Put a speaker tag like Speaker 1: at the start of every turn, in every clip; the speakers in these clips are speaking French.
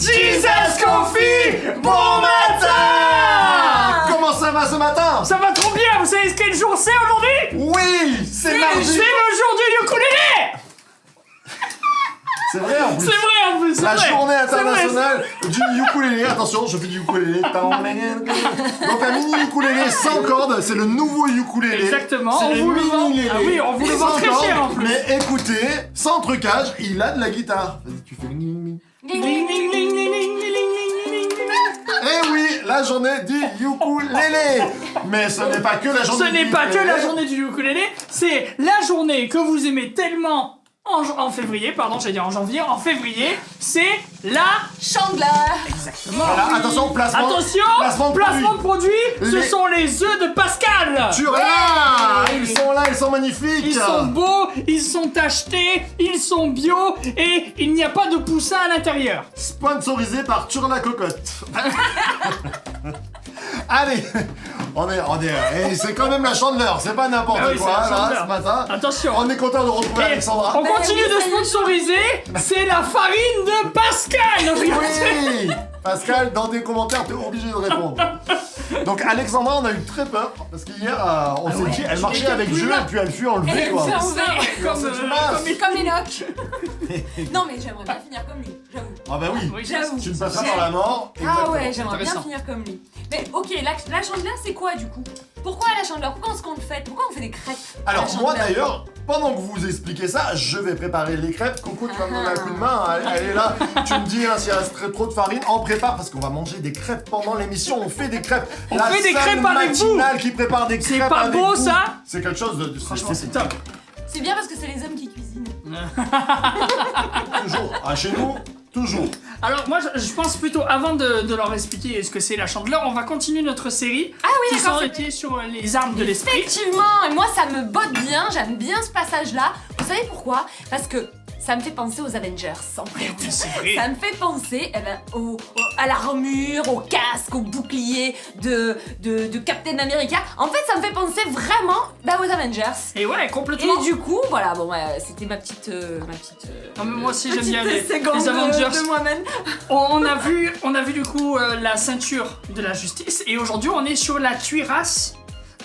Speaker 1: Jesus Coffee, bon matin!
Speaker 2: Comment ça va ce matin?
Speaker 1: Ça va trop bien, vous savez quel jour c'est aujourd'hui?
Speaker 2: Oui, c'est mardi.
Speaker 1: C'est le jour du ukulélé!
Speaker 2: C'est vrai en plus.
Speaker 1: C'est vrai en plus, c'est
Speaker 2: La
Speaker 1: vrai.
Speaker 2: journée internationale du ukulélé. Attention, je fais du ukulélé. Donc un mini ukulélé sans corde, c'est le nouveau ukulélé.
Speaker 1: Exactement,
Speaker 2: C'est
Speaker 1: on
Speaker 2: le
Speaker 1: vous le vend.
Speaker 2: mini-lélé.
Speaker 1: Ah oui, on vous le vend
Speaker 2: Sans
Speaker 1: très
Speaker 2: corde,
Speaker 1: cher en plus.
Speaker 2: Mais écoutez, sans trucage, il a de la guitare. Vas-y, tu fais le ning.
Speaker 1: Ding, ding, ding, ding, ding, ding, ding, ding, ding.
Speaker 2: Eh oui, la journée du ukulélé. Mais ce n'est pas que la journée
Speaker 1: Ce
Speaker 2: du
Speaker 1: n'est pas que
Speaker 2: ukulélé.
Speaker 1: la journée du ukulélé, c'est la journée que vous aimez tellement en février, pardon, j'allais dire en janvier, en février, c'est la...
Speaker 3: Chandeleur.
Speaker 1: Exactement.
Speaker 2: Voilà, attention, placement.
Speaker 1: Attention,
Speaker 2: placement de
Speaker 1: placement de produit, ce
Speaker 2: Les-
Speaker 1: sont les œufs de Pascal.
Speaker 2: Tu là, ils sont là, ils sont magnifiques.
Speaker 1: Ils sont beaux, ils sont achetés, ils sont bio et il n'y a pas de poussin à l'intérieur.
Speaker 2: Sponsorisé par Turla Cocotte. Allez, et c'est quand même la Chandeleur, c'est pas n'importe
Speaker 1: Ah oui,
Speaker 2: quoi
Speaker 1: c'est la
Speaker 2: là
Speaker 1: Chandeleur.
Speaker 2: ce matin.
Speaker 1: Attention.
Speaker 2: On est content de retrouver
Speaker 1: Et
Speaker 2: Alexandra.
Speaker 1: on continue de sponsoriser, c'est la farine de Pascal. Non, je rigole.
Speaker 2: Oui, Pascal, dans tes commentaires, t'es obligé de répondre. Donc Alexandra, on a eu très peur parce qu'hier, on s'est dit, elle marchait avec Jeu et puis elle fut enlevée
Speaker 3: Elle
Speaker 2: quoi.
Speaker 3: fut enlevée.
Speaker 2: Comme
Speaker 3: Enoch. Non mais j'aimerais bien finir comme lui, j'avoue.
Speaker 2: Ah bah oui,
Speaker 1: Oui,
Speaker 3: J'avoue.
Speaker 2: tu ne passeras par la mort.
Speaker 3: Ah
Speaker 2: exactement.
Speaker 3: ouais, j'aimerais bien
Speaker 1: Intéressant.
Speaker 3: finir comme lui. Mais ok, la chandeleur c'est quoi du coup? Pourquoi la chandeleur? Pourquoi est-ce qu'on le fait? Pourquoi on fait des crêpes à la
Speaker 2: Alors moi
Speaker 3: chandeleur?
Speaker 2: d'ailleurs, pendant que vous expliquez ça, je vais préparer les crêpes. Coco, tu vas me donner un coup de main, elle est là. Tu me dis hein, s'il reste trop de farine, on prépare parce qu'on va manger des crêpes pendant l'émission. On fait des crêpes.
Speaker 1: On fait des crêpes avec vous.
Speaker 2: matinale qui prépare des crêpes.
Speaker 1: C'est pas
Speaker 2: avec
Speaker 1: beau,
Speaker 2: vous.
Speaker 1: ça?
Speaker 2: C'est quelque chose de
Speaker 1: Franchement, c'est top.
Speaker 3: C'est bien parce que c'est les hommes qui cuisinent.
Speaker 2: Toujours. Ah, chez nous, toujours.
Speaker 1: Alors moi je pense plutôt avant de leur expliquer ce que c'est la chandeleur, on va continuer notre série
Speaker 3: Ah oui,
Speaker 1: qui
Speaker 3: d'accord,
Speaker 1: qui est sur les armes de l'esprit.
Speaker 3: Effectivement, et moi ça me botte bien, j'aime bien ce passage-là. Vous savez pourquoi? Parce que ça me fait penser aux Avengers, en fait.
Speaker 1: Oui, c'est vrai.
Speaker 3: Ça me fait penser à l'armure, au casque, au bouclier de Captain America. En fait, ça me fait penser vraiment aux Avengers.
Speaker 1: Et ouais, complètement.
Speaker 3: Et du coup, voilà, bon, c'était ma petite.
Speaker 1: Non, mais moi aussi j'aime
Speaker 3: petite
Speaker 1: bien les
Speaker 3: seconde
Speaker 1: Avengers.
Speaker 3: de moi-même.
Speaker 1: On a vu du coup la ceinture de la justice et aujourd'hui on est sur la cuirasse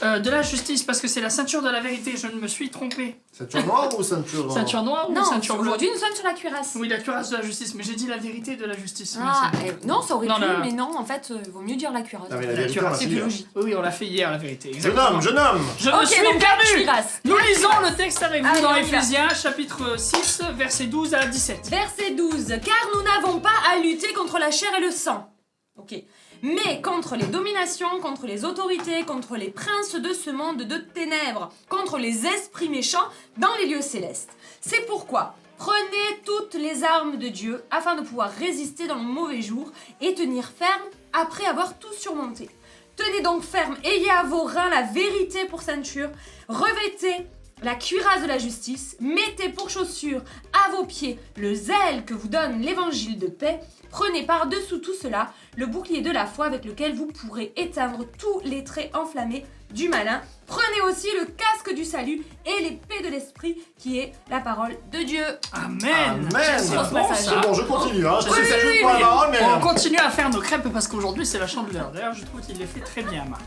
Speaker 1: de la justice parce que c'est la ceinture de la vérité, je ne me suis trompé.
Speaker 2: Ceinture noire ou ceinture...
Speaker 1: Ceinture noire ou
Speaker 3: Non,
Speaker 1: ceinture bleue?
Speaker 3: aujourd'hui nous sommes sur la cuirasse.
Speaker 1: Oui, la cuirasse de la justice, mais j'ai dit la vérité de la justice.
Speaker 3: Ah,
Speaker 1: Oui,
Speaker 3: non, ça aurait
Speaker 1: Non,
Speaker 3: pu,
Speaker 1: la-
Speaker 3: mais non, en fait, il vaut mieux dire la cuirasse.
Speaker 2: Ah, mais la
Speaker 1: la
Speaker 2: vérité, on l'a
Speaker 1: cuirasse,
Speaker 2: fait
Speaker 1: c'est
Speaker 2: hier.
Speaker 1: logique. Oui, on l'a fait hier, la vérité.
Speaker 2: Jeune
Speaker 1: Exactement.
Speaker 2: homme, jeune homme.
Speaker 1: Je me
Speaker 3: Ok,
Speaker 1: suis
Speaker 3: donc la
Speaker 1: perdu.
Speaker 3: cuirasse.
Speaker 1: Nous lisons le texte avec vous
Speaker 3: Allez,
Speaker 1: dans
Speaker 3: on y va.
Speaker 1: Éphésiens, chapitre 6, versets 12 à 17.
Speaker 3: Verset 12. Car nous n'avons pas à lutter contre la chair et le sang. Ok. Mais contre les dominations, contre les autorités, contre les princes de ce monde de ténèbres, contre les esprits méchants dans les lieux célestes. C'est pourquoi prenez toutes les armes de Dieu afin de pouvoir résister dans le mauvais jour et tenir ferme après avoir tout surmonté. Tenez donc ferme, ayez à vos reins la vérité pour ceinture, revêtez la cuirasse de la justice, mettez pour chaussure à vos pieds le zèle que vous donne l'évangile de paix, prenez par-dessous tout cela le bouclier de la foi avec lequel vous pourrez éteindre tous les traits enflammés du malin. Prenez aussi le casque du salut et l'épée de l'esprit qui est la parole de Dieu.
Speaker 1: Amen.
Speaker 2: Amen.
Speaker 1: C'est
Speaker 3: Bon,
Speaker 1: bon,
Speaker 3: ça.
Speaker 1: ça.
Speaker 2: C'est bon, je continue. Hein. Je sais que ça
Speaker 3: Oui,
Speaker 2: joue
Speaker 3: oui,
Speaker 2: pour la
Speaker 3: oui.
Speaker 2: parole, mais...
Speaker 1: On continue à faire nos crêpes parce qu'aujourd'hui c'est la chandeleur. D'ailleurs, je trouve qu'il les fait très bien, Marc.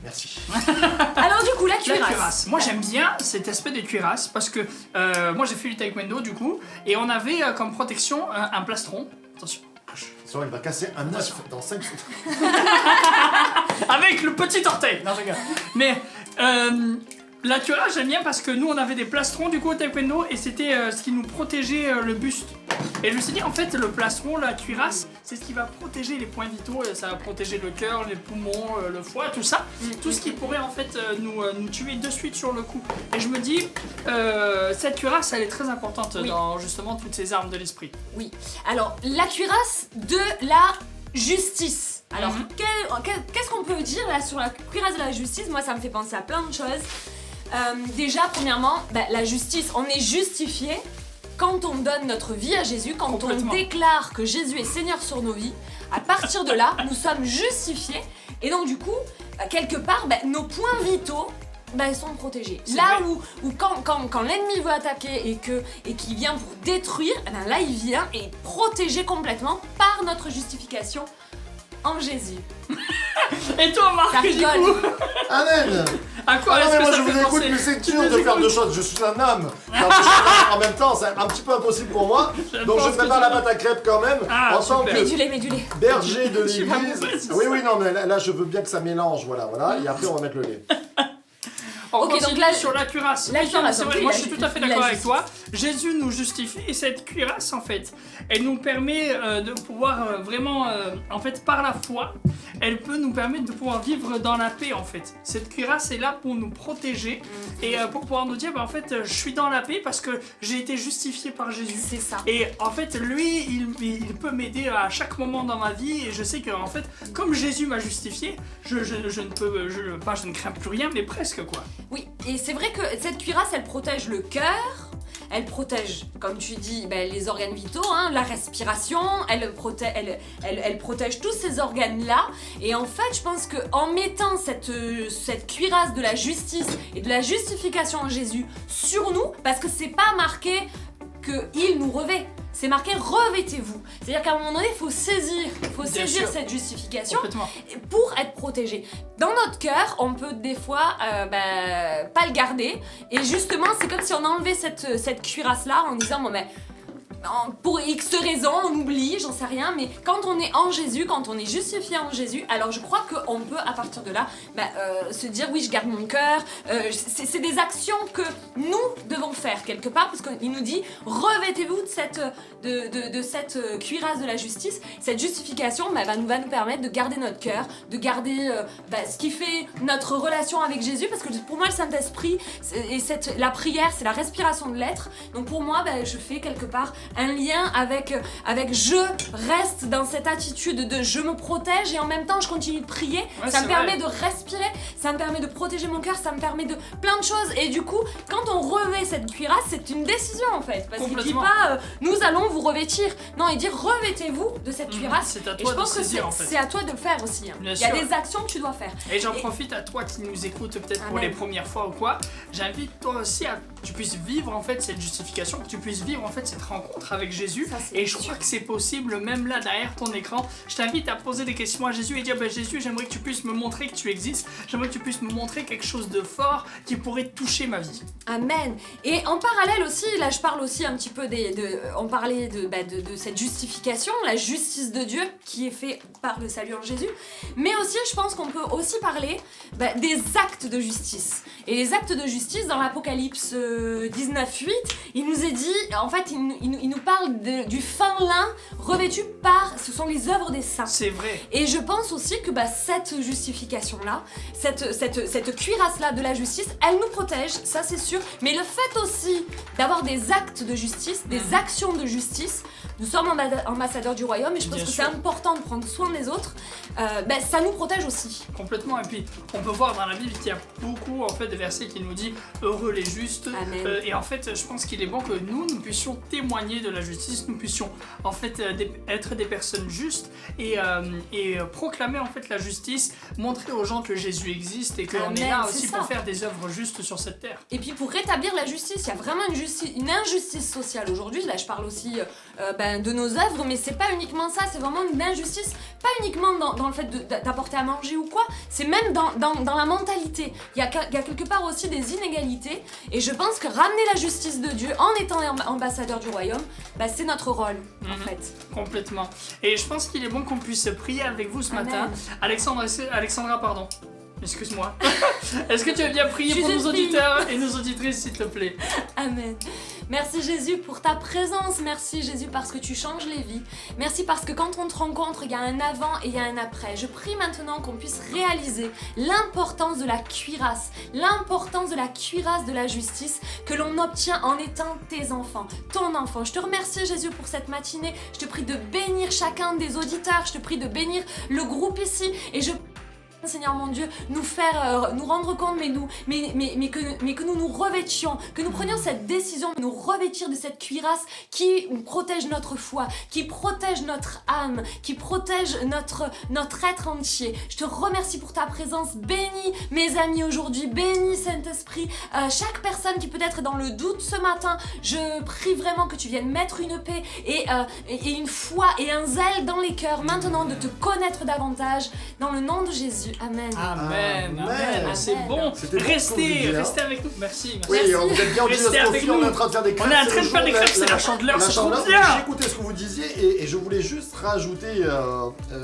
Speaker 2: Merci.
Speaker 3: Alors du coup, la
Speaker 1: La
Speaker 3: cuirasse.
Speaker 1: cuirasse. Moi j'aime bien cet aspect de cuirasse parce que moi j'ai fait du taekwondo du coup et on avait comme protection un plastron. Attention.
Speaker 2: Sinon, il va casser un œuf dans 5 secondes.
Speaker 1: Avec le petit orteil. Non, je rigole. Mais la cuirasse j'aime bien parce que nous on avait des plastrons du coup au taekwondo et c'était ce qui nous protégeait le buste. Et je me suis dit en fait le plastron, la cuirasse, c'est ce qui va protéger les points vitaux, et ça va protéger le cœur, les poumons, le foie, tout ça. Tout ce qui pourrait en fait nous tuer de suite sur le coup. Et je me dis, cette cuirasse elle est très importante
Speaker 3: Oui.
Speaker 1: dans justement toutes ces armes de l'esprit.
Speaker 3: Oui. Alors, la cuirasse de la justice. Alors,
Speaker 1: Mhm.
Speaker 3: qu'est-ce qu'on peut dire là sur la cuirasse de la justice? Moi, ça me fait penser à plein de choses. Déjà, premièrement, la justice, on est justifié quand on donne notre vie à Jésus, quand on
Speaker 1: Complètement.
Speaker 3: déclare que Jésus est Seigneur sur nos vies. À partir de là, nous sommes justifiés. Et donc, du coup, quelque part, nos points vitaux elles sont protégées.
Speaker 1: C'est
Speaker 3: Là
Speaker 1: vrai.
Speaker 3: où quand l'ennemi veut attaquer et qu'il vient pour détruire, là il vient et est protégé complètement par notre justification en Jésus.
Speaker 1: Et toi, Marc,
Speaker 3: Ça
Speaker 1: du
Speaker 3: rigole.
Speaker 1: coup,
Speaker 2: Amen.
Speaker 1: à quoi
Speaker 2: Ah non,
Speaker 1: est-ce
Speaker 2: mais
Speaker 1: que
Speaker 2: moi
Speaker 1: ça
Speaker 2: je
Speaker 1: fait
Speaker 2: vous écoute,
Speaker 1: penser
Speaker 2: mais c'est
Speaker 1: Tu
Speaker 2: dur
Speaker 1: nous
Speaker 2: de faire
Speaker 1: écoutes
Speaker 2: deux choses. Je suis un homme. Faire deux choses en même temps, c'est un petit peu impossible pour moi.
Speaker 1: Je
Speaker 2: Donc je
Speaker 1: pense que
Speaker 2: prépare
Speaker 1: tu-
Speaker 2: la pâte à crêpes quand même.
Speaker 1: Ah,
Speaker 2: en tant
Speaker 1: super.
Speaker 3: Mets
Speaker 2: que
Speaker 3: du lait, mets du lait.
Speaker 2: berger de
Speaker 1: Je suis pas
Speaker 2: l'église.
Speaker 1: mauvaise.
Speaker 2: Oui, non, mais là je veux bien que ça mélange. Voilà. Et après on va mettre le lait.
Speaker 1: On
Speaker 3: Ok,
Speaker 1: continue
Speaker 3: donc là,
Speaker 1: sur la cuirasse.
Speaker 3: la
Speaker 1: Oui,
Speaker 3: cuirasse,
Speaker 1: c'est vrai,
Speaker 3: ok,
Speaker 1: moi
Speaker 3: la
Speaker 1: je suis
Speaker 3: ju-
Speaker 1: tout à fait
Speaker 3: la
Speaker 1: d'accord avec
Speaker 3: justice.
Speaker 1: toi. Jésus nous justifie et cette cuirasse en fait, elle nous permet de pouvoir vraiment, en fait par la foi, elle peut nous permettre de pouvoir vivre dans la paix en fait. Cette cuirasse est là pour nous protéger et pour pouvoir nous dire en fait je suis dans la paix parce que j'ai été justifié par Jésus.
Speaker 3: C'est ça.
Speaker 1: Et en fait, lui, il peut m'aider à chaque moment dans ma vie. Et je sais que, en fait, comme Jésus m'a justifié, je ne crains plus rien, mais presque quoi.
Speaker 3: Oui, et c'est vrai que cette cuirasse, elle protège le cœur, elle protège, comme tu dis, les organes vitaux, la respiration, elle protège tous ces organes-là. Et en fait, je pense qu'en mettant cette cuirasse de la justice et de la justification en Jésus sur nous, parce que c'est pas marqué qu'il nous revêt, c'est marqué revêtez-vous. C'est-à-dire qu'à un moment donné, il faut saisir
Speaker 1: Bien sûr.
Speaker 3: cette justification
Speaker 1: Complètement.
Speaker 3: pour être protégé. Dans notre cœur, on peut des fois pas le garder. Et justement, c'est comme si on enlevait cette cuirasse-là en disant, bon, pour X raisons, on oublie, j'en sais rien, mais quand on est en Jésus, quand on est justifié en Jésus, alors je crois qu'on peut à partir de là se dire oui, je garde mon cœur. C'est des actions que nous devons faire quelque part, parce qu'il nous dit revêtez-vous de cette cuirasse de la justice. Cette justification va nous permettre de garder notre cœur, de garder ce qui fait notre relation avec Jésus, parce que pour moi le Saint-Esprit et la prière, c'est la respiration de l'être. Donc pour moi, je fais quelque part un lien avec je reste dans cette attitude de je me protège et en même temps je continue de prier.
Speaker 1: Ouais,
Speaker 3: Ça
Speaker 1: c'est
Speaker 3: me permet
Speaker 1: vrai.
Speaker 3: de respirer, ça me permet de protéger mon cœur, ça me permet de plein de choses. Et du coup, quand on revêt cette cuirasse, c'est une décision en fait. Parce qu'il dit
Speaker 1: Complètement.
Speaker 3: pas nous allons vous revêtir. Non, il dit revêtez-vous de cette cuirasse.
Speaker 1: C'est à
Speaker 3: Et
Speaker 1: toi
Speaker 3: je pense
Speaker 1: de
Speaker 3: que
Speaker 1: saisir, en fait.
Speaker 3: c'est à toi de le faire aussi.
Speaker 1: Bien
Speaker 3: Il y a
Speaker 1: sûr.
Speaker 3: des actions que tu dois faire.
Speaker 1: Et j'en profite à toi qui nous écoutes peut-être pour
Speaker 3: Amen.
Speaker 1: les premières fois ou quoi. J'invite toi aussi à que tu puisses vivre en fait cette justification, que tu puisses vivre en fait cette rencontre avec Jésus.
Speaker 3: Ça, c'est
Speaker 1: Et je
Speaker 3: sûr.
Speaker 1: crois que c'est possible même là derrière ton écran. Je t'invite à poser des questions à Jésus et dire Jésus, j'aimerais que tu puisses me montrer que tu existes. J'aimerais que tu puisses me montrer quelque chose de fort qui pourrait toucher ma vie.
Speaker 3: Amen. Et en parallèle aussi, là je parle aussi un petit peu on parlait de cette justification, la justice de Dieu qui est faite par le salut en Jésus. Mais aussi, je pense qu'on peut aussi parler des actes de justice. Et les actes de justice, dans l'Apocalypse 19.8, il nous est dit, en fait, il nous parle du fin lin revêtu par, ce sont les œuvres des saints.
Speaker 1: C'est vrai.
Speaker 3: Et je pense aussi que cette justification-là, cette cuirasse-là de la justice, elle nous protège, ça c'est sûr. Mais le fait aussi d'avoir des actes de justice, des actions de justice, nous sommes ambassadeurs du royaume et je pense
Speaker 1: Bien
Speaker 3: que
Speaker 1: sûr.
Speaker 3: c'est important de prendre soin des autres, ça nous protège aussi.
Speaker 1: Complètement. Et puis, on peut voir dans la Bible qu'il y a beaucoup en fait de versets qui nous disent heureux les justes.
Speaker 3: Amen.
Speaker 1: Et en fait, je pense qu'il est bon que nous puissions témoigner de la justice, nous puissions en fait être des personnes justes et proclamer en fait la justice, montrer aux gens que Jésus existe et qu'on est
Speaker 3: Amen,
Speaker 1: là
Speaker 3: c'est
Speaker 1: aussi
Speaker 3: ça.
Speaker 1: pour faire des œuvres justes sur cette terre.
Speaker 3: Et puis pour rétablir la justice, il y a vraiment une injustice sociale aujourd'hui. Là, je parle aussi de nos œuvres, mais c'est pas uniquement ça, c'est vraiment une injustice, pas uniquement dans le fait d'apporter à manger ou quoi, c'est même dans la mentalité. Il y a quelque part aussi des inégalités, et je pense que ramener la justice de Dieu en étant ambassadeur du royaume, c'est notre rôle, en fait.
Speaker 1: Complètement. Et je pense qu'il est bon qu'on puisse prier avec vous ce
Speaker 3: Amen.
Speaker 1: matin. Alexandra, pardon. Excuse-moi. Est-ce que tu veux bien prier pour nos
Speaker 3: Jésus-Christ.
Speaker 1: auditeurs et nos auditrices, s'il te plaît?
Speaker 3: Amen. Merci Jésus pour ta présence. Merci Jésus parce que tu changes les vies. Merci parce que quand on te rencontre, il y a un avant et il y a un après. Je prie maintenant qu'on puisse réaliser l'importance de la cuirasse, l'importance de la cuirasse de la justice que l'on obtient en étant tes enfants, ton enfant. Je te remercie Jésus pour cette matinée. Je te prie de bénir chacun des auditeurs. Je te prie de bénir le groupe ici et je Seigneur mon Dieu, nous faire, nous rendre compte, mais que nous nous revêtions, que nous prenions cette décision de nous revêtir de cette cuirasse qui protège notre foi, qui protège notre âme, qui protège notre être entier. Je te remercie pour ta présence. Bénis mes amis aujourd'hui, bénis Saint-Esprit, chaque personne qui peut être dans le doute ce matin. Je prie vraiment que tu viennes mettre une paix et une foi et un zèle dans les cœurs maintenant de te connaître davantage dans le nom de Jésus. Amen.
Speaker 1: Amen.
Speaker 3: Amen.
Speaker 1: C'est bon.
Speaker 2: C'était bon ce qu'on vous dit,
Speaker 1: Restez avec nous. Merci.
Speaker 2: Oui,
Speaker 3: Merci.
Speaker 2: vous êtes bien
Speaker 1: Restez
Speaker 2: au
Speaker 1: avec
Speaker 2: on est
Speaker 1: nous.
Speaker 2: en train de faire des crêpes.
Speaker 1: On est en train
Speaker 2: c'est
Speaker 1: de faire des
Speaker 2: le
Speaker 1: crêpes,
Speaker 2: jour,
Speaker 1: c'est la chandeleur,
Speaker 2: la
Speaker 1: c'est trop
Speaker 2: chandeleur.
Speaker 1: bien.
Speaker 2: J'ai écouté ce que vous disiez et je voulais juste rajouter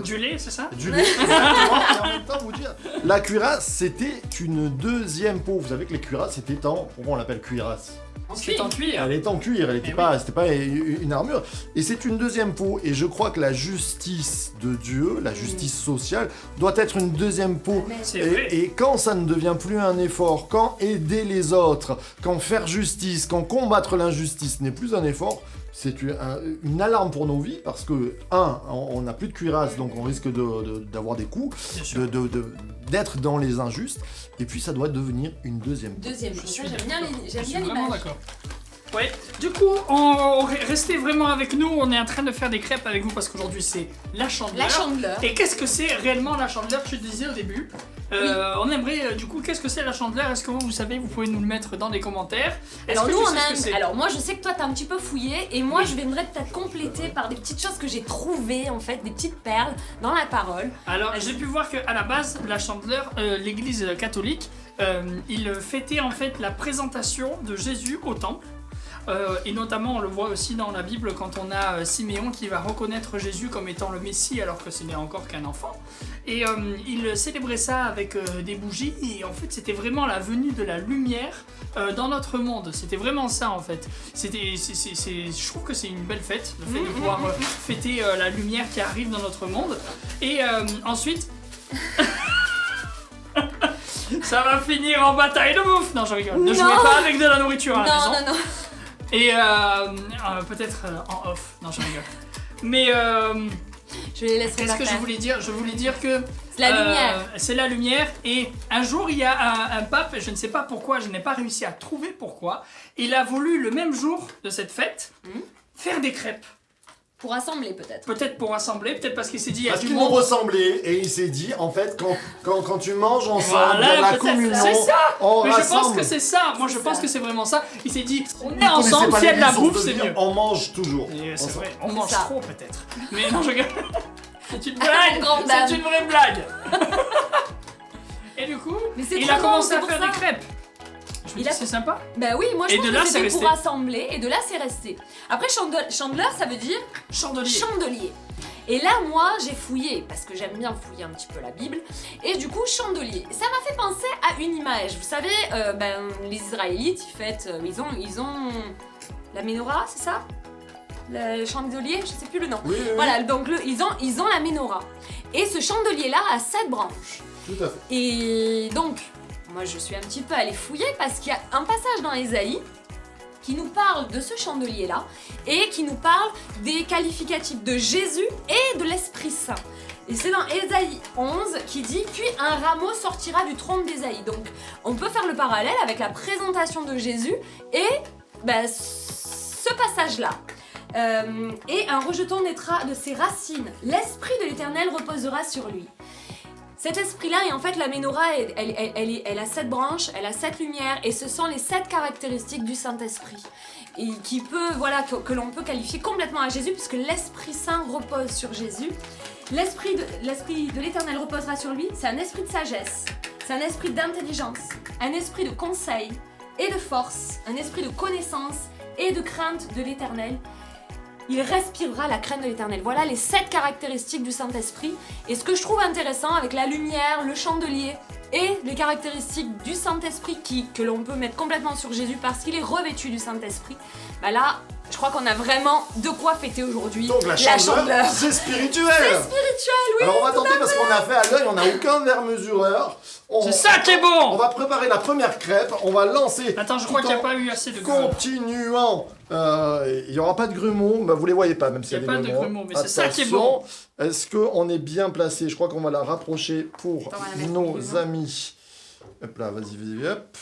Speaker 1: Du lait, c'est ça?
Speaker 2: du lait. Exactement, et en même temps vous dire, la cuirasse c'était une deuxième peau. Vous savez que les cuirasses c'était pourquoi on l'appelle cuirasse?
Speaker 1: C'est en cuir.
Speaker 2: Elle était en cuir, elle était
Speaker 1: Eh
Speaker 2: pas, c'était pas une armure. Et c'est une deuxième peau. Et je crois que la justice de Dieu, la justice sociale, doit être une deuxième peau.
Speaker 3: Amen.
Speaker 1: C'est vrai.
Speaker 2: Et quand ça ne devient plus un effort, quand aider les autres, quand faire justice, quand combattre l'injustice n'est plus un effort, c'est une alarme pour nos vies parce que, on n'a plus de cuirasse, donc on risque d'avoir des coups,
Speaker 1: Bien sûr.
Speaker 2: d'être dans les injustes, et puis ça doit devenir une deuxième peau.
Speaker 3: Deuxième
Speaker 1: Je
Speaker 3: chose,
Speaker 1: suis
Speaker 3: j'aime bien
Speaker 1: Je suis vraiment
Speaker 3: l'image.
Speaker 1: d'accord. Ouais, du coup, restez vraiment avec nous, on est en train de faire des crêpes avec vous parce qu'aujourd'hui c'est la chandeleur.
Speaker 3: La chandeleur.
Speaker 1: Et qu'est-ce que c'est réellement la chandeleur? Tu disais au début. On aimerait, du coup, qu'est-ce que c'est la chandeleur? Est-ce que vous savez, vous pouvez nous le mettre dans les commentaires. Est-ce
Speaker 3: Alors
Speaker 1: que
Speaker 3: nous
Speaker 1: tu
Speaker 3: on
Speaker 1: sais ce que
Speaker 3: a
Speaker 1: c'est?
Speaker 3: alors moi je sais que toi t'as un petit peu fouillé et moi
Speaker 1: Oui.
Speaker 3: je viendrai peut-être compléter par des petites choses que j'ai trouvées en fait, des petites perles dans la parole.
Speaker 1: Alors, j'ai pu voir qu'à la base, la chandeleur, l'église catholique, il fêtait en fait la présentation de Jésus au temple. Et notamment, on le voit aussi dans la Bible quand on a Siméon qui va reconnaître Jésus comme étant le Messie alors que ce n'est encore qu'un enfant. Et il célébrait ça avec des bougies et en fait c'était vraiment la venue de la lumière dans notre monde. C'était vraiment ça en fait. Je trouve que c'est une belle fête, le fait de pouvoir fêter la lumière qui arrive dans notre monde. Et ensuite... Ça va finir en bataille de bouffe. Non, je rigole. Ne
Speaker 3: Non.
Speaker 1: jouez pas avec de la nourriture à la maison.
Speaker 3: Non.
Speaker 1: Et peut-être en off. Non, je rigole. Mais
Speaker 3: Je les laisserai
Speaker 1: qu'est-ce
Speaker 3: pas
Speaker 1: que je
Speaker 3: faire.
Speaker 1: voulais dire? Je voulais dire que
Speaker 3: C'est la lumière.
Speaker 1: c'est la lumière. Et un jour, il y a un pape, je ne sais pas pourquoi, je n'ai pas réussi à trouver pourquoi. Il a voulu le même jour de cette fête faire des crêpes.
Speaker 3: Pour assembler peut-être.
Speaker 1: Peut-être pour rassembler, peut-être parce qu'il s'est dit il y a
Speaker 2: Parce
Speaker 1: du
Speaker 2: qu'ils m'ont
Speaker 1: monde.
Speaker 2: ressemblé et il s'est dit en fait quand tu manges ensemble,
Speaker 1: Voilà,
Speaker 2: il y a la
Speaker 1: peut-être.
Speaker 2: communion,
Speaker 1: C'est ça.
Speaker 2: on
Speaker 1: Mais je pense
Speaker 2: rassemble.
Speaker 1: que c'est ça. Moi, je
Speaker 3: C'est
Speaker 1: pense
Speaker 3: ça.
Speaker 1: que c'est vraiment ça. Il s'est dit on
Speaker 2: Vous
Speaker 1: est
Speaker 2: connaissez
Speaker 1: ensemble,
Speaker 2: pas
Speaker 1: s'il y a de la
Speaker 2: l'église, on
Speaker 1: bouffe,
Speaker 2: peut
Speaker 1: c'est
Speaker 2: dire,
Speaker 1: mieux.
Speaker 2: On mange toujours.
Speaker 1: Et c'est
Speaker 2: Ensemble.
Speaker 1: vrai, on
Speaker 3: C'est
Speaker 1: mange
Speaker 3: ça.
Speaker 1: trop peut-être. Mais non, je rigole. C'est une
Speaker 3: Ah,
Speaker 1: blague.
Speaker 3: grande dame.
Speaker 1: C'est une vraie blague. Et du coup,
Speaker 3: Mais c'est
Speaker 1: il
Speaker 3: trop
Speaker 1: a commencé
Speaker 3: bon,
Speaker 1: à
Speaker 3: c'est
Speaker 1: faire
Speaker 3: pour
Speaker 1: des
Speaker 3: ça.
Speaker 1: crêpes. Je me
Speaker 3: Il
Speaker 1: dis,
Speaker 3: a-
Speaker 1: c'est sympa.
Speaker 3: Bah oui, moi je
Speaker 1: Et
Speaker 3: pense
Speaker 1: de là,
Speaker 3: que
Speaker 1: c'est
Speaker 3: c'était
Speaker 1: resté.
Speaker 3: pour assembler et de là c'est resté. Après chandeleur ça veut dire
Speaker 1: Chandelier.
Speaker 3: chandelier. Et là moi j'ai fouillé parce que j'aime bien fouiller un petit peu la Bible et du coup chandelier. Ça m'a fait penser à une image. Vous savez, les Israélites ils ont la menorah, c'est ça? Le chandelier, je sais plus le nom.
Speaker 2: Oui, oui, oui,
Speaker 3: Voilà, donc ils ont la menorah. Et ce chandelier là a 7 branches.
Speaker 2: tout à fait.
Speaker 3: Et donc, moi je suis un petit peu allée fouiller parce qu'il y a un passage dans Ésaïe qui nous parle de ce chandelier-là et qui nous parle des qualificatifs de Jésus et de l'Esprit Saint. Et c'est dans Ésaïe 11 qui dit « Puis un rameau sortira du trône d'Ésaïe ». Donc on peut faire le parallèle avec la présentation de Jésus et ce passage-là. Et un rejeton naîtra de ses racines. L'Esprit de l'Éternel reposera sur lui. Cet esprit-là, et en fait la menorah, elle a 7 branches, elle a 7 lumières, et ce sont les 7 caractéristiques du Saint-Esprit. Et qui peut, voilà, que l'on peut qualifier complètement à Jésus, puisque l'Esprit Saint repose sur Jésus. L'Esprit de l'Éternel reposera sur lui, c'est un esprit de sagesse, c'est un esprit d'intelligence, un esprit de conseil et de force, un esprit de connaissance et de crainte de l'Éternel. Il respirera la crainte de l'Éternel. Voilà les 7 caractéristiques du Saint-Esprit. Et ce que je trouve intéressant avec la lumière, le chandelier et les caractéristiques du Saint-Esprit que l'on peut mettre complètement sur Jésus parce qu'il est revêtu du Saint-Esprit, bah là, Je crois qu'on a vraiment de quoi fêter aujourd'hui.
Speaker 2: Donc la chandeleur, c'est spirituel.
Speaker 3: C'est spirituel, oui.
Speaker 2: Alors on va tenter parce qu'on a fait à l'œil, on n'a aucun verre mesureur.
Speaker 1: C'est ça qui est
Speaker 2: On
Speaker 1: bon.
Speaker 2: va préparer la première crêpe, on va lancer.
Speaker 1: Attends, je crois
Speaker 2: tout
Speaker 1: qu'il n'y a
Speaker 2: en
Speaker 1: pas eu assez de grumeaux.
Speaker 2: Continuant. Il n'y aura pas de grumeaux, bah, vous les voyez pas même s'il y a
Speaker 1: Il y a
Speaker 2: des
Speaker 1: pas de
Speaker 2: grumeaux.
Speaker 1: grumeaux, mais c'est ça qui est bon.
Speaker 2: Est-ce qu'on est bien placé? Je crois qu'on va la rapprocher pour
Speaker 3: Attends, on va la mettre
Speaker 2: nos
Speaker 3: plus,
Speaker 2: amis. Hop là, vas-y, hop.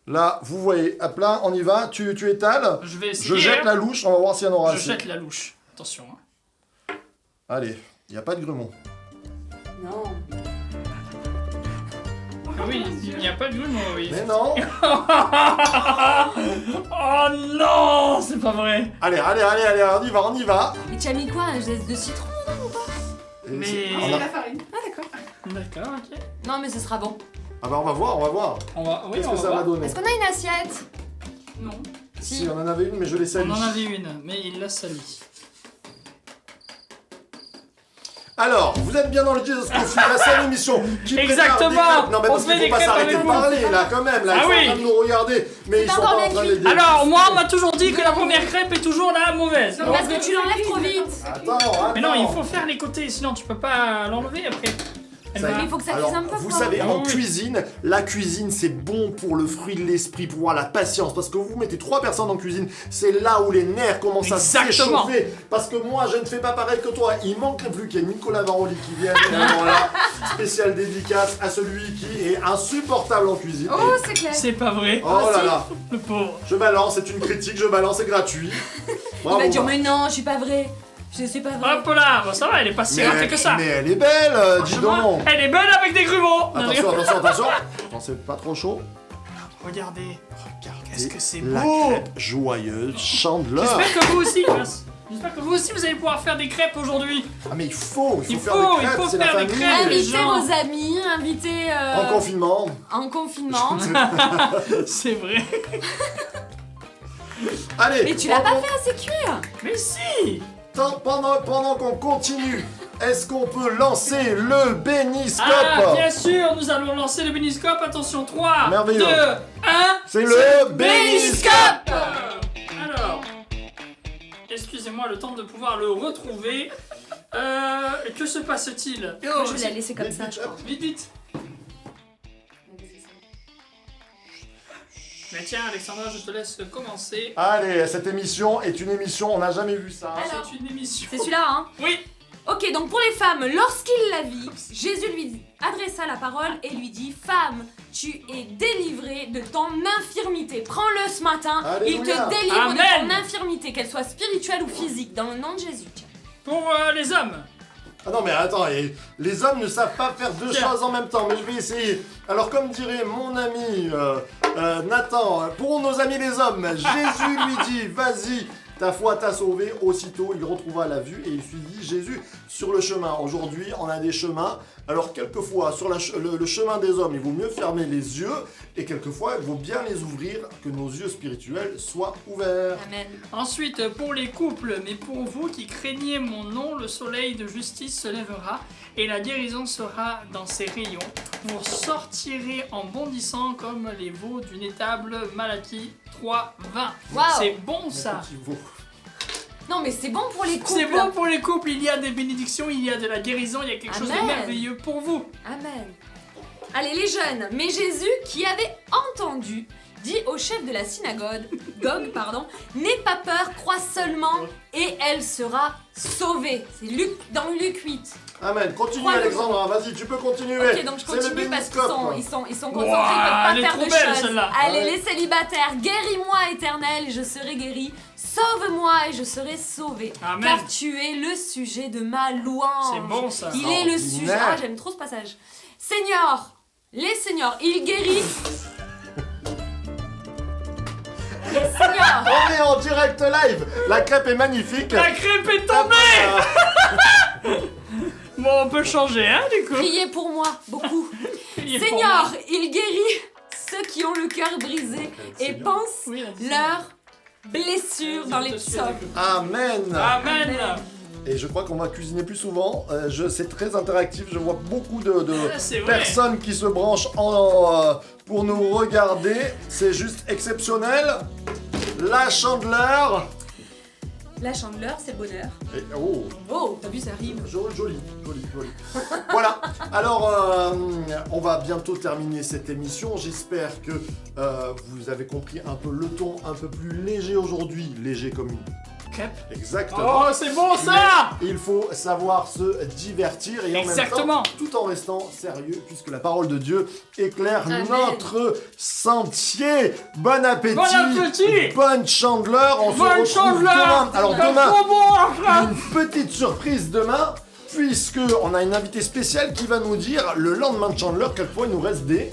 Speaker 2: Là, vous voyez, hop là, on y va, tu étales.
Speaker 1: Je vais essayer.
Speaker 2: Je jette la louche, on va voir s'il y en aura
Speaker 1: Je
Speaker 2: assez.
Speaker 1: jette la louche. Attention. Hein.
Speaker 2: Allez, il n'y a pas de grumeaux.
Speaker 3: Non.
Speaker 1: Ah oui, il n'y a pas de grumeaux, oui.
Speaker 2: Mais non.
Speaker 1: Oh non, c'est pas vrai.
Speaker 2: Allez, on y va.
Speaker 3: Mais tu as mis quoi? Un geste de citron?
Speaker 2: Et
Speaker 1: Mais-
Speaker 2: c'est-
Speaker 1: Ah,
Speaker 2: on
Speaker 1: c'est
Speaker 2: a-
Speaker 4: La farine.
Speaker 3: Ah d'accord.
Speaker 1: D'accord, ok.
Speaker 3: Non mais ce sera bon.
Speaker 2: Ah bah on va voir.
Speaker 1: On va, oui,
Speaker 2: Qu'est-ce
Speaker 1: on
Speaker 2: que
Speaker 1: va
Speaker 2: ça va
Speaker 1: voir.
Speaker 2: donner?
Speaker 3: Est-ce qu'on a une assiette?
Speaker 1: Non.
Speaker 2: Si, on en avait une, mais je l'ai
Speaker 1: On
Speaker 2: salie.
Speaker 1: en avait une, mais il l'a salie.
Speaker 2: Alors, vous êtes bien dans le Jesus Coffee, la seule émission qui
Speaker 1: Exactement.
Speaker 2: prépare des crêpes. Non mais
Speaker 1: On
Speaker 2: parce
Speaker 1: fait
Speaker 2: qu'il
Speaker 1: des
Speaker 2: faut pas
Speaker 1: crêpes
Speaker 2: s'arrêter
Speaker 1: avec
Speaker 2: de
Speaker 1: vous.
Speaker 2: parler là quand même, là
Speaker 1: Ah
Speaker 2: ils sont
Speaker 1: oui.
Speaker 2: en train de nous regarder, mais ils
Speaker 3: pas
Speaker 2: sont
Speaker 3: encore
Speaker 2: pas en
Speaker 3: bien
Speaker 2: train
Speaker 3: cuit.
Speaker 2: d'aider.
Speaker 1: Alors, moi, on m'a toujours dit que la première crêpe est toujours la mauvaise.
Speaker 3: Non, parce que tu l'enlèves trop vite.
Speaker 2: Attends.
Speaker 1: Mais non, il faut faire les côtés, sinon tu peux pas l'enlever après. Elle
Speaker 2: Ça y
Speaker 1: va-
Speaker 2: est.
Speaker 3: Mais il faut que ça
Speaker 2: Alors,
Speaker 3: cuise un peu,
Speaker 2: vous
Speaker 3: quoi.
Speaker 2: savez, en
Speaker 1: Oui.
Speaker 2: cuisine, la cuisine c'est bon pour le fruit de l'esprit, pour avoir la patience. Parce que vous mettez 3 personnes en cuisine, c'est là où les nerfs commencent à
Speaker 1: Exactement.
Speaker 2: s'échauffer. Parce que moi, je ne fais pas pareil que toi. Il manquerait plus qu'il y ait Nicolas Varoli qui vienne. Voilà, spécial dédicace à celui qui est insupportable en cuisine.
Speaker 3: Oh c'est clair.
Speaker 1: C'est pas vrai.
Speaker 2: Oh là
Speaker 3: si.
Speaker 2: là,
Speaker 1: Le pauvre.
Speaker 2: je balance, c'est une critique, je balance, c'est gratuit.
Speaker 3: Il va dire mais non, je suis pas vrai. Je sais pas vrai.
Speaker 1: Hop là, bon, ça va, elle est pas si ratée que ça.
Speaker 2: Mais elle est belle, dis donc.
Speaker 1: Elle est belle avec des grumeaux.
Speaker 2: Attention. Attends, c'est pas trop chaud.
Speaker 1: Regardez. Qu'est-ce que c'est
Speaker 2: La
Speaker 1: beau.
Speaker 2: crêpe joyeuse chandeleur.
Speaker 1: J'espère que vous aussi, j'espère que vous aussi vous allez pouvoir faire des crêpes aujourd'hui.
Speaker 2: Ah mais il faut
Speaker 1: Il
Speaker 2: faire
Speaker 1: faut,
Speaker 2: des
Speaker 1: il
Speaker 2: crêpes,
Speaker 1: faut
Speaker 2: c'est la
Speaker 1: faire des
Speaker 2: famille.
Speaker 1: crêpes. Les
Speaker 3: Invitez
Speaker 1: gens.
Speaker 3: vos amis, invitez
Speaker 2: En confinement.
Speaker 3: en confinement.
Speaker 1: C'est vrai.
Speaker 2: Allez,
Speaker 3: Mais tu l'as pas fait assez cuire.
Speaker 1: Mais si.
Speaker 2: pendant qu'on continue, est-ce qu'on peut lancer le béniscope?
Speaker 1: Ah, bien sûr, nous allons lancer le béniscope. Attention, 3,
Speaker 2: Merveilleux.
Speaker 1: 2, 1.
Speaker 2: C'est le béniscope.
Speaker 1: Alors, excusez-moi le temps de pouvoir le retrouver. Que se passe-t-il?
Speaker 3: Je vais la laisser comme ça.
Speaker 2: Vite,
Speaker 3: je
Speaker 2: hop.
Speaker 3: crois.
Speaker 1: Vite, vite. Mais tiens, Alexandra, je te laisse commencer.
Speaker 2: Allez, cette émission est une émission, on n'a jamais vu ça.
Speaker 3: Alors.
Speaker 1: C'est une émission.
Speaker 3: C'est celui-là, hein.
Speaker 1: Oui.
Speaker 3: Ok, donc pour les femmes, lorsqu'il la vit, Jésus lui adressa la parole et lui dit: Femme, tu es délivrée de ton infirmité. Prends-le ce matin, il te
Speaker 2: Alléluia.
Speaker 3: délivre
Speaker 1: Amen.
Speaker 3: de ton infirmité, qu'elle soit spirituelle ou physique, dans le nom de Jésus. Tiens.
Speaker 1: Pour les hommes.
Speaker 2: Ah non mais attends, les hommes ne savent pas faire deux
Speaker 1: Tiens.
Speaker 2: choses en même temps, mais je vais essayer. Alors comme dirait mon ami Nathan, pour nos amis les hommes, Jésus lui dit: vas-y, ta foi t'a sauvé. Aussitôt il retrouva la vue et il suivit Jésus sur le chemin. Aujourd'hui on a des chemins, alors quelquefois sur le chemin des hommes il vaut mieux fermer les yeux, et quelquefois il vaut bien les ouvrir, que nos yeux spirituels soient ouverts.
Speaker 3: Amen.
Speaker 1: Ensuite, pour les couples, mais pour vous qui craignez mon nom, le soleil de justice se lèvera et la guérison sera dans ses rayons. Vous sortirez en bondissant comme les veaux d'une étable. Malachie 3:20.
Speaker 3: Waouh.
Speaker 1: C'est bon ça.
Speaker 2: Mon petit veau.
Speaker 3: Non, mais c'est bon pour les couples.
Speaker 1: C'est bon pour les couples, il y a des bénédictions, il y a de la guérison, il y a quelque chose de
Speaker 3: Amen.
Speaker 1: merveilleux pour vous.
Speaker 3: Amen. Allez les jeunes, mais Jésus qui avait entendu dit au chef de la synagogue, n'aie pas peur, crois seulement et elle sera sauvée. C'est dans Luc 8.
Speaker 2: Amen, continue
Speaker 3: Crois-le.
Speaker 2: Alexandra, vas-y, tu peux continuer.
Speaker 3: Ok, donc je
Speaker 2: C'est le
Speaker 3: continue parce qu'ils
Speaker 2: béniscope, quoi.
Speaker 3: sont concentrés,
Speaker 1: Ouah,
Speaker 3: ils
Speaker 1: elle est
Speaker 3: peuvent pas
Speaker 1: trop
Speaker 3: faire
Speaker 1: belle,
Speaker 3: de choses.
Speaker 1: celle-là.
Speaker 3: Allez
Speaker 2: Ouais.
Speaker 3: les célibataires, guéris-moi éternel, je serai guéri. Sauve-moi et je serai sauvé.
Speaker 1: Amen.
Speaker 3: Car tu es le sujet de ma louange.
Speaker 1: C'est bon ça.
Speaker 3: Il est le sujet.
Speaker 2: Ordinaire.
Speaker 3: Ah, j'aime trop ce passage. Seigneur, les seigneurs, il guérit. Les seigneurs.
Speaker 2: On est en direct live, la crêpe est magnifique.
Speaker 1: La crêpe est tombée. Bon, on peut changer, hein, du coup.
Speaker 3: Priez pour moi, beaucoup.
Speaker 1: Priez pour
Speaker 3: Seigneur,
Speaker 1: moi.
Speaker 3: il guérit ceux qui ont le cœur brisé et
Speaker 2: Seigneur.
Speaker 3: pense
Speaker 1: Oui, elle dit
Speaker 3: leurs blessures dans les psaumes.
Speaker 2: Amen.
Speaker 1: Amen.
Speaker 2: Et je crois qu'on va cuisiner plus souvent. C'est très interactif. Je vois beaucoup de
Speaker 1: Ah, c'est vrai.
Speaker 2: personnes qui se branchent pour nous regarder. C'est juste exceptionnel. La chandeleur.
Speaker 3: La chandeleur, c'est le bonheur.
Speaker 2: Et, oh,
Speaker 3: Oh, t'as vu, ça rime.
Speaker 2: joli. Voilà, alors on va bientôt terminer cette émission. J'espère que vous avez compris un peu le ton un peu plus léger aujourd'hui. Léger comme une
Speaker 1: Crêpe.
Speaker 2: Exactement.
Speaker 1: Oh, c'est bon ça!
Speaker 2: Mais il faut savoir se divertir et en
Speaker 1: Exactement.
Speaker 2: même temps, tout en restant sérieux, puisque la parole de Dieu éclaire
Speaker 3: Amen.
Speaker 2: notre sentier. Bon appétit.
Speaker 1: Bon appétit.
Speaker 2: Bonne chandeleur. On se
Speaker 1: Bonne
Speaker 2: retrouve
Speaker 1: chandeleur.
Speaker 2: demain. Alors
Speaker 1: T'as
Speaker 2: demain,
Speaker 1: trop bon, la crêpe.
Speaker 2: une petite surprise demain, puisque on a une invitée spéciale qui va nous dire le lendemain de Chandler, quelquefois il nous reste des...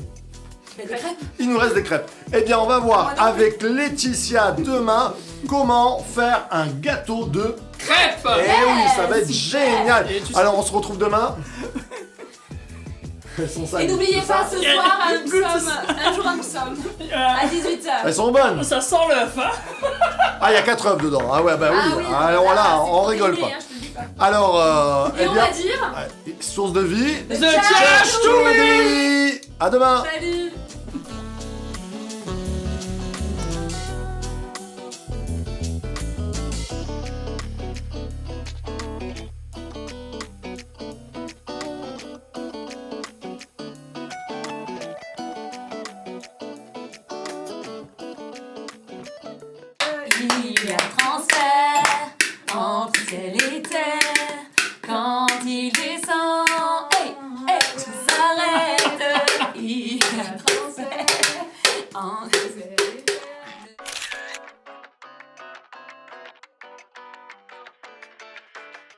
Speaker 3: Mais des crêpes.
Speaker 2: Il nous reste des crêpes. Eh bien, on va voir avec Laetitia demain comment faire un gâteau de...
Speaker 1: Crêpe.
Speaker 2: Eh oui, ça va être génial.
Speaker 1: Et tu sais-
Speaker 2: Alors, on se retrouve demain. Elles sont
Speaker 3: Et
Speaker 2: sales,
Speaker 3: n'oubliez
Speaker 2: c'est
Speaker 3: pas
Speaker 2: ça
Speaker 3: ce soir un jour un psaume à 18h.
Speaker 2: Elles sont bonnes.
Speaker 1: Ça sent l'œuf, hein?
Speaker 2: Ah, il y a 4 œufs dedans. Ah ouais, bah oui. Alors
Speaker 3: là,
Speaker 2: là,
Speaker 3: c'est
Speaker 2: on rigole
Speaker 3: protéiné,
Speaker 2: pas.
Speaker 3: hein, je te le dis pas.
Speaker 2: Alors,
Speaker 3: Et
Speaker 2: eh
Speaker 3: on
Speaker 2: bien,
Speaker 3: va dire
Speaker 2: source de vie.
Speaker 1: The
Speaker 3: Church
Speaker 1: Church to me.
Speaker 2: À demain.
Speaker 3: salut. Il y a transfert entre ciel et terre. Quand il descend, hey, hey, tout s'arrête. Il y a transfert entre ciel